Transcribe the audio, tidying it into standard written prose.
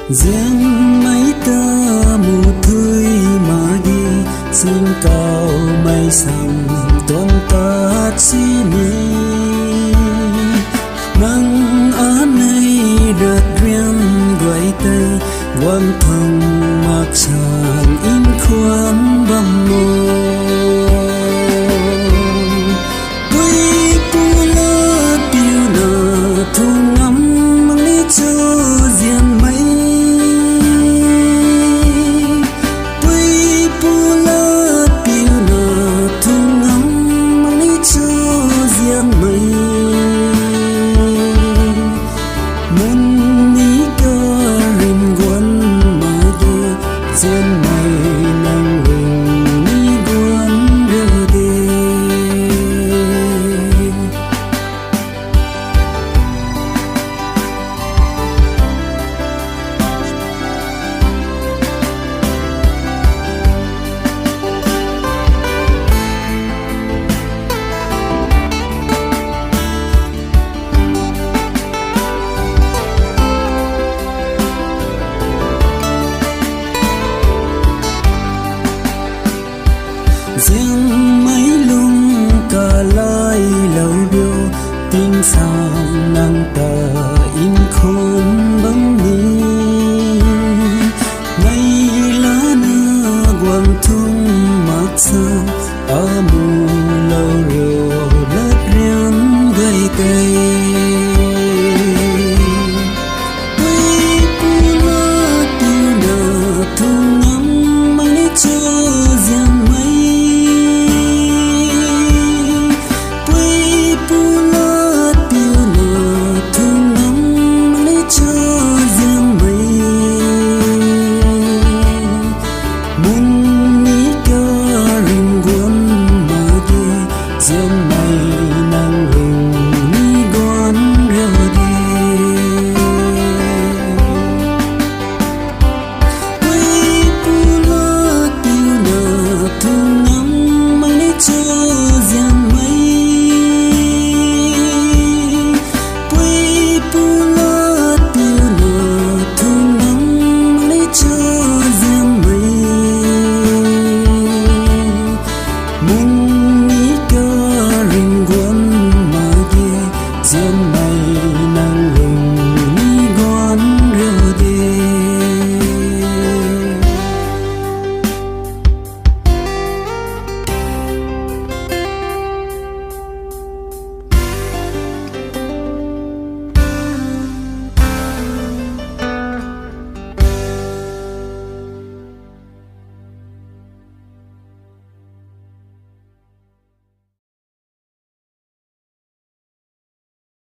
riêng mấy ta mù thui mà đi xin cao mây sầm tuần tát xí mi nắng án này đợt riêng gọi tây quan thằng mặc sàn in khoan bầm mồ quý pu lơ tiêu nở thu ngắm mang đi cho riêng mấy quý pu lơ tiêu nở thu ngắm mang đi cho riêng mấy muốn ní cơ rim quân mà đưa riêng mày năng hình ní quân đưa đi riêng mấy lung cả lai lâu điêu tin sang năng tờ in khôn bấm mi ngày lá nơ quần thung mặc sang ở mù lâu rượu lết riêng gây cây